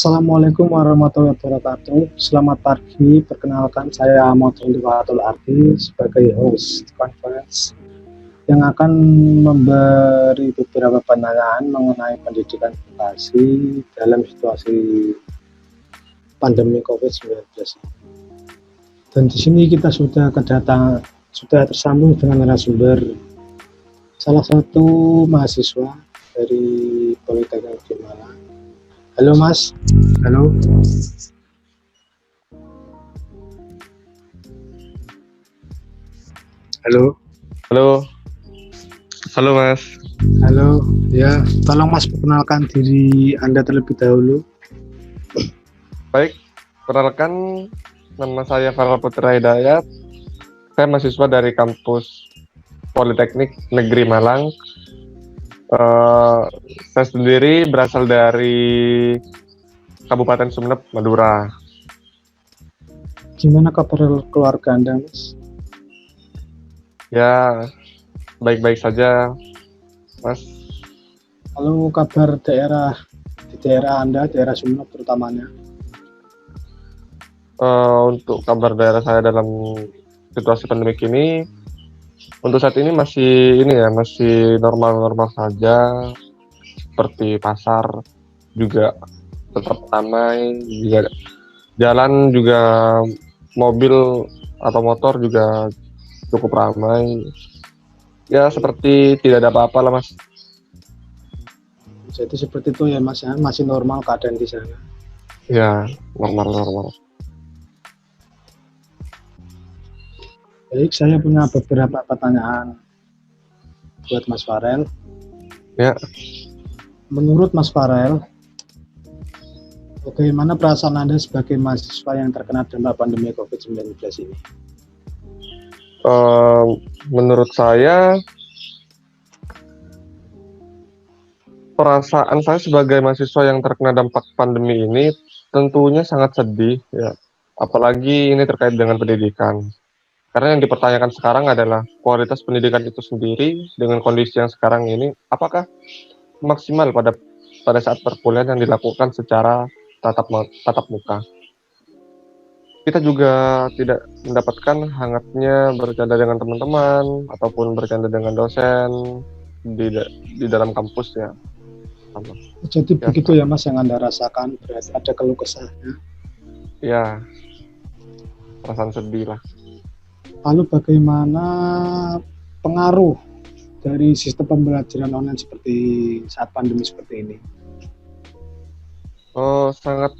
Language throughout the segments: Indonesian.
Assalamualaikum warahmatullahi wabarakatuh. Selamat pagi. Perkenalkan, saya Muhammad Fatul Ardi sebagai host conference yang akan memberi beberapa pandangan mengenai pendidikan vokasi dalam situasi pandemi COVID-19. Dan di sini kita sudah tersambung dengan narasumber salah satu mahasiswa dari Politeknik di Malang. Halo Mas. Halo. Halo. Halo. Halo Mas. Halo. Ya, tolong Mas perkenalkan diri Anda terlebih dahulu. Baik, perkenalkan nama saya Farel Putra Hidayat. Saya mahasiswa dari kampus Politeknik Negeri Malang. Saya sendiri berasal dari Kabupaten Sumeneb, Madura. Gimana kabar keluarga Anda, Mas? Ya, baik-baik saja, Mas. Lalu kabar di daerah Anda, daerah Sumeneb terutamanya? Untuk kabar daerah saya dalam situasi pandemik ini, untuk saat ini masih normal-normal saja, seperti pasar juga tetap ramai, juga jalan juga mobil atau motor juga cukup ramai. Ya seperti tidak ada apa-apa lah Mas. Jadi seperti itu ya Mas, ya? Masih normal keadaan di sana? Ya normal. Baik, saya punya beberapa pertanyaan buat Mas Farel. Ya. Menurut Mas Farel, bagaimana perasaan Anda sebagai mahasiswa yang terkena dampak pandemi COVID-19 ini? Menurut saya, perasaan saya sebagai mahasiswa yang terkena dampak pandemi ini tentunya sangat sedih ya. Apalagi ini terkait dengan pendidikan. Karena yang dipertanyakan sekarang adalah kualitas pendidikan itu sendiri dengan kondisi yang sekarang ini, apakah maksimal pada saat perkuliahan yang dilakukan secara tatap muka. Kita juga tidak mendapatkan hangatnya bercanda dengan teman-teman ataupun bercanda dengan dosen di dalam kampus ya. Jadi begitu ya Mas yang Anda rasakan, berarti ada keluh kesahnya. Ya, perasaan sedih lah. Lalu bagaimana pengaruh dari sistem pembelajaran online seperti saat pandemi seperti ini? Sangat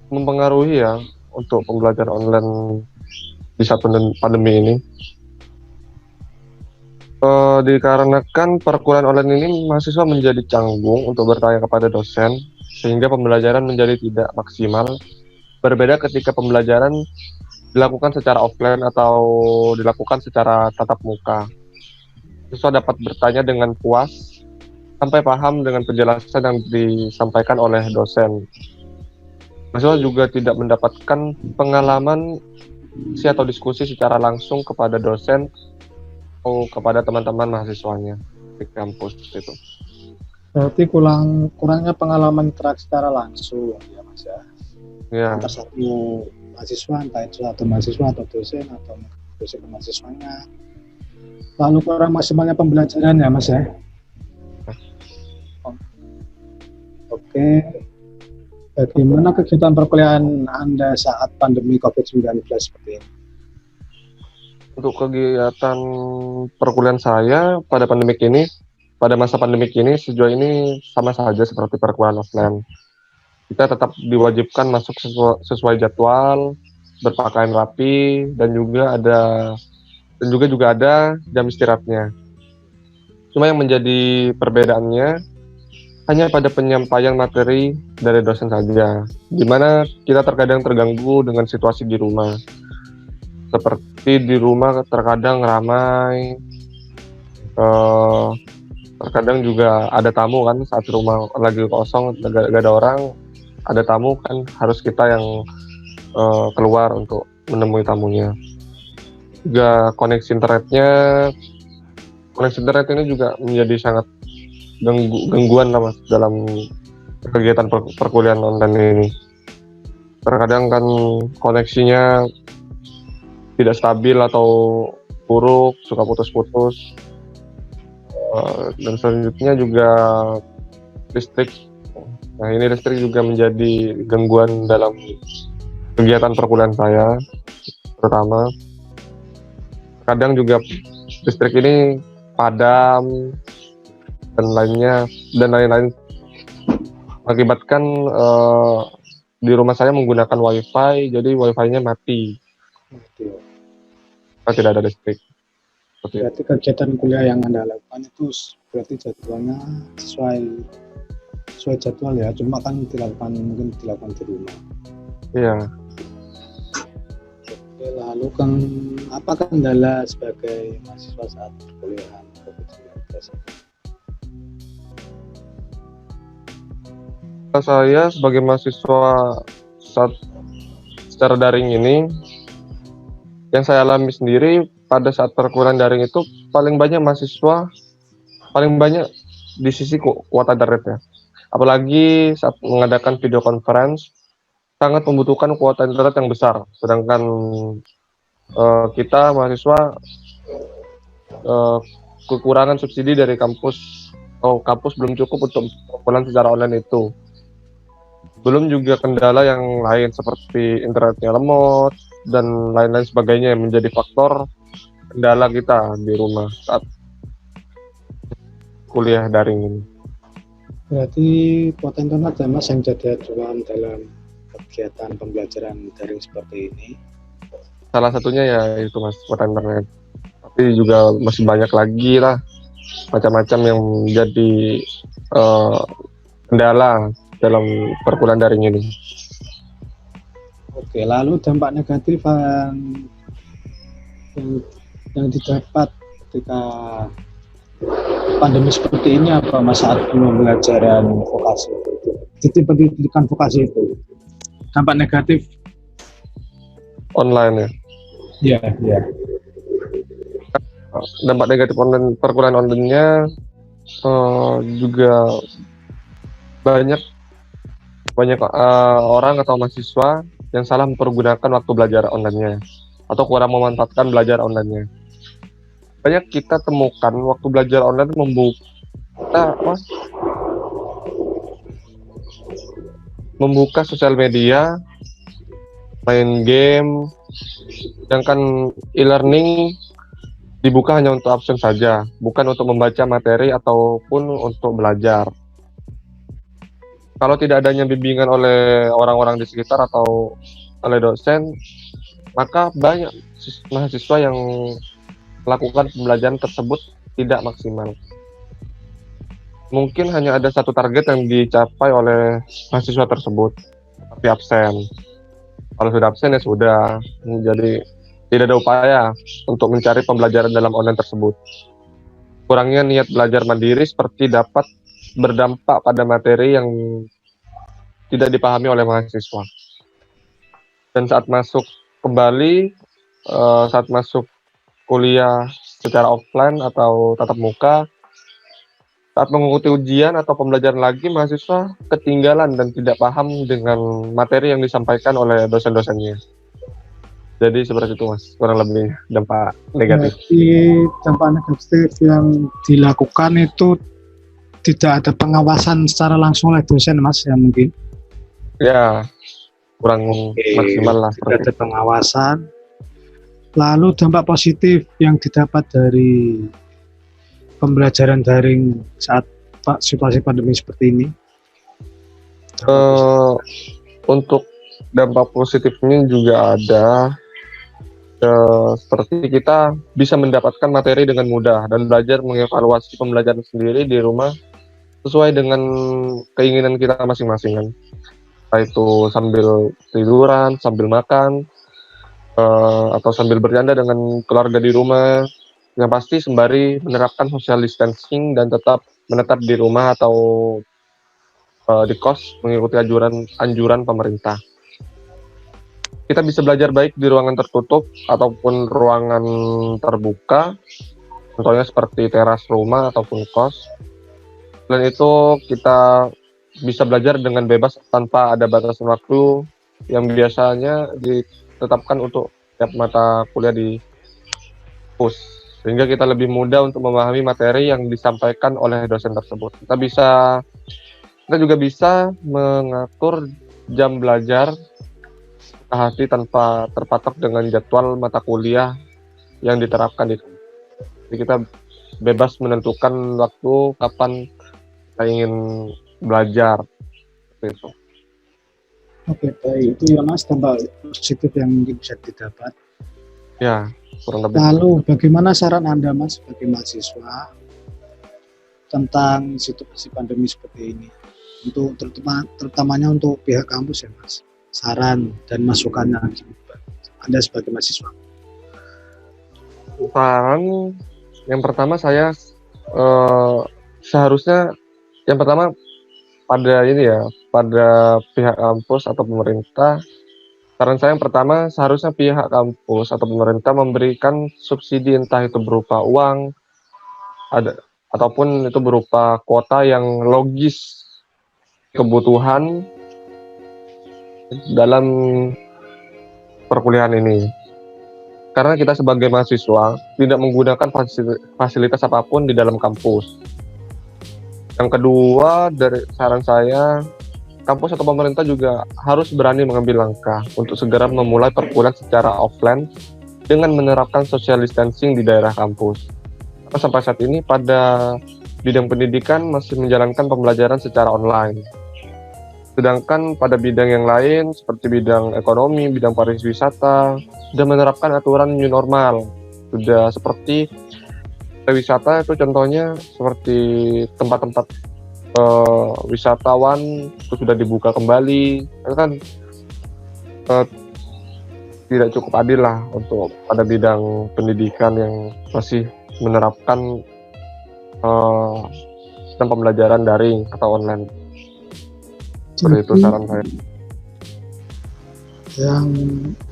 mempengaruhi ya untuk pembelajaran online di saat pandemi ini. Dikarenakan perkuliahan online ini mahasiswa menjadi canggung untuk bertanya kepada dosen sehingga pembelajaran menjadi tidak maksimal. Berbeda ketika pembelajaran dilakukan secara offline atau dilakukan secara tatap muka. Siswa dapat bertanya dengan puas sampai paham dengan penjelasan yang disampaikan oleh dosen. Mahasiswa juga tidak mendapatkan pengalaman atau diskusi secara langsung kepada dosen atau kepada teman-teman mahasiswanya di kampus itu. Berarti kurangnya pengalaman interaksi secara langsung ya Mas ya. Ya. Antara satu mahasiswa, entah itu satu mahasiswa atau dosen atau dosen mahasiswanya. Lalu kurang maksimalnya pembelajaran ya Mas ya. Oke. Bagaimana kegiatan perkuliahan Anda saat pandemi COVID-19 seperti ini? Untuk kegiatan perkuliahan saya pada masa pandemik ini sejauh ini sama saja seperti perkuliahan offline. Kita tetap diwajibkan masuk sesuai jadwal, berpakaian rapi, dan juga ada jam istirahatnya. Cuma yang menjadi perbedaannya hanya pada penyampaian materi dari dosen saja, di mana kita terkadang terganggu dengan situasi di rumah. Seperti di rumah terkadang ramai, terkadang juga ada tamu kan saat rumah lagi kosong, gak ada orang, ada tamu kan harus kita yang keluar untuk menemui tamunya. Juga koneksi internet ini juga menjadi sangat gangguan lah Mas dalam kegiatan perkuliahan online ini. Terkadang kan koneksinya tidak stabil atau buruk, suka putus-putus. Dan selanjutnya juga listrik. Nah, ini listrik juga menjadi gangguan dalam kegiatan perkuliahan saya, terutama. Kadang juga listrik ini padam dan lain-lain mengakibatkan di rumah saya menggunakan wifi, jadi wifi-nya mati. Gitu. Tidak ada listrik. Berarti kegiatan kuliah yang Anda lakukan itu berarti jadwalnya sesuai jadwal ya, cuma kan mungkin dilakukan di rumah. Iya. Oke, lalu kan apa kendala sebagai mahasiswa saat perkuliahan COVID-19? Saya sebagai mahasiswa secara daring ini, yang saya alami sendiri pada saat perkuliahan daring itu paling banyak di sisi kuota internet ya. Apalagi saat mengadakan video conference sangat membutuhkan kuota internet yang besar. Sedangkan kita mahasiswa kekurangan subsidi dari kampus atau kampus belum cukup untuk perkuliahan secara online itu. Belum juga kendala yang lain seperti internetnya lemot dan lain-lain sebagainya yang menjadi faktor kendala kita di rumah saat kuliah daring ini. Berarti kuota internet ya Mas yang jadi acuan dalam kegiatan pembelajaran daring seperti ini? Salah satunya ya itu Mas, kuota internet. Tapi juga masih banyak lagi lah macam-macam yang menjadi kendala dalam perkuliahan daring ini. Oke, lalu dampak negatif yang didapat ketika pandemi seperti ini apa Mas saat pembelajaran vokasi itu? Di pendidikan vokasi itu dampak negatif Online ya. Iya. Dampak negatif online perkuliahan online-nya juga banyak orang atau mahasiswa yang salah mempergunakan waktu belajar online-nya atau kurang memanfaatkan belajar online-nya. Banyak kita temukan waktu belajar online membuka sosial media, main game, sedangkan e-learning dibuka hanya untuk absen saja, bukan untuk membaca materi ataupun untuk belajar. Kalau tidak adanya bimbingan oleh orang-orang di sekitar atau oleh dosen, maka banyak mahasiswa yang melakukan pembelajaran tersebut tidak maksimal. Mungkin hanya ada satu target yang dicapai oleh mahasiswa tersebut, tapi absen. Kalau sudah absen ya sudah, jadi tidak ada upaya untuk mencari pembelajaran dalam online tersebut. Kurangnya niat belajar mandiri seperti dapat berdampak pada materi yang tidak dipahami oleh mahasiswa. Dan saat masuk kuliah secara offline atau tatap muka, saat mengikuti ujian atau pembelajaran lagi, mahasiswa ketinggalan dan tidak paham dengan materi yang disampaikan oleh dosen-dosennya. Jadi seperti itu Mas, kurang lebih dampak negatif. Jadi dampak negatif yang dilakukan itu tidak ada pengawasan secara langsung oleh dosen Mas ya mungkin? Ya, kurang maksimal lah. Tidak ada pengawasan. Lalu dampak positif yang didapat dari pembelajaran daring saat situasi pandemi seperti ini? Untuk dampak positifnya juga ada. Seperti kita bisa mendapatkan materi dengan mudah dan belajar mengevaluasi pembelajaran sendiri di rumah sesuai dengan keinginan kita masing-masing kan. Entah itu sambil tiduran, sambil makan, atau sambil bercanda dengan keluarga di rumah. Yang pasti sembari menerapkan social distancing dan tetap menetap di rumah atau di kos mengikuti anjuran pemerintah. Kita bisa belajar baik di ruangan tertutup ataupun ruangan terbuka, contohnya seperti teras rumah ataupun kos. Selain itu kita bisa belajar dengan bebas tanpa ada batasan waktu yang biasanya ditetapkan untuk setiap mata kuliah di kampus, sehingga kita lebih mudah untuk memahami materi yang disampaikan oleh dosen tersebut. Kita juga bisa mengatur jam belajar hati tanpa terpatok dengan jadwal mata kuliah yang diterapkan di kampus. Jadi kita bebas menentukan waktu kapan kita ingin belajar. Seperti itu. Oke, baik. Itu ya Mas, dampak positif yang mungkin bisa didapat. Ya, kurang lebih. Lalu bagaimana saran Anda Mas sebagai mahasiswa tentang situasi pandemi seperti ini? Untuk terutamanya untuk pihak kampus ya Mas. Saran dan masukannya Anda sebagai mahasiswa. Saran yang pertama saya seharusnya yang pertama pada pihak kampus atau pemerintah. Saran saya yang pertama, seharusnya pihak kampus atau pemerintah memberikan subsidi, entah itu berupa uang ataupun itu berupa kuota yang logis kebutuhan dalam perkuliahan ini. Karena kita sebagai mahasiswa tidak menggunakan fasilitas apapun di dalam kampus. Yang kedua, dari saran saya, kampus atau pemerintah juga harus berani mengambil langkah untuk segera memulai perkuliahan secara offline dengan menerapkan social distancing di daerah kampus. Karena sampai saat ini pada bidang pendidikan masih menjalankan pembelajaran secara online. Sedangkan pada bidang yang lain seperti bidang ekonomi, bidang pariwisata sudah menerapkan aturan new normal. Sudah seperti pariwisata itu contohnya seperti tempat-tempat wisatawan itu sudah dibuka kembali. Itu kan tidak cukup adil lah untuk pada bidang pendidikan yang masih menerapkan sistem pembelajaran daring atau online. Seperti itu saran saya. Yang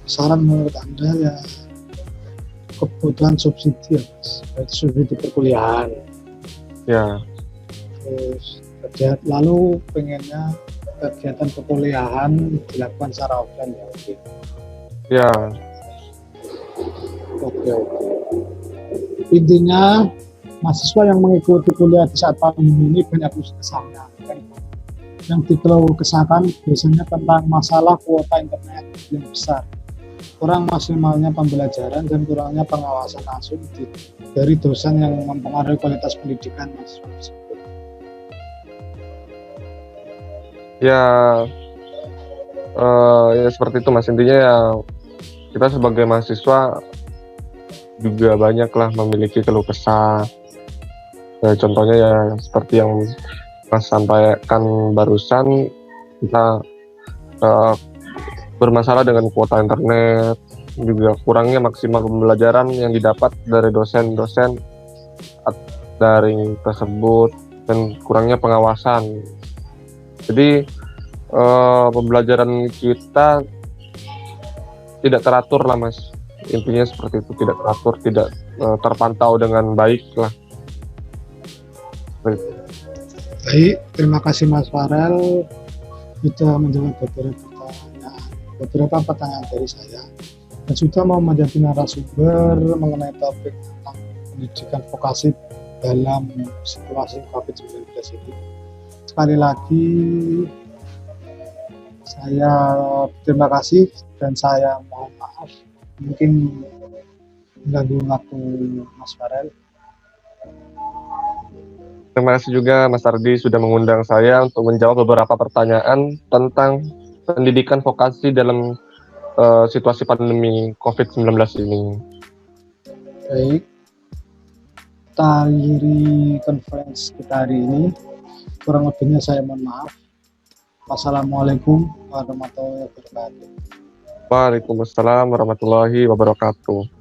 saran menurut Anda ya kebutuhan subsidi ya Mas, subsidi perkuliahan. Ya. Terus lalu pengennya kegiatan perkuliahan dilakukan secara offline ya. Ya. Oke. Intinya mahasiswa yang mengikuti kuliah di saat pandemi ini banyak kesalahan. Yang dikeluh kesahkan biasanya tentang masalah kuota internet yang besar, kurang maksimalnya pembelajaran dan kurangnya pengawasan langsung dari dosen yang mempengaruhi kualitas pendidikan mahasiswa tersebut. Ya seperti itu Mas, intinya ya kita sebagai mahasiswa juga banyaklah memiliki keluh kesah. Contohnya ya seperti yang Mas sampaikan barusan, kita bermasalah dengan kuota internet, juga kurangnya maksimal pembelajaran yang didapat dari dosen-dosen daring tersebut, dan kurangnya pengawasan. Jadi pembelajaran kita tidak teratur lah Mas, intinya seperti itu, tidak teratur, tidak terpantau dengan baik lah. Baik, terima kasih Mas Farel sudah menjawab beberapa pertanyaan dari saya dan sudah mau menjadi narasumber mengenai topik tentang pendidikan vokasi dalam situasi COVID-19 ini. Sekali lagi saya terima kasih dan saya mohon maaf mungkin mengganggu waktu Mas Farel. Terima kasih juga Mas Ardi sudah mengundang saya untuk menjawab beberapa pertanyaan tentang pendidikan vokasi dalam situasi pandemi COVID-19 ini. Baik, kita akhiri konferensi kita hari ini. Kurang lebihnya saya mohon maaf. Wassalamualaikum warahmatullahi wabarakatuh. Waalaikumsalam warahmatullahi wabarakatuh.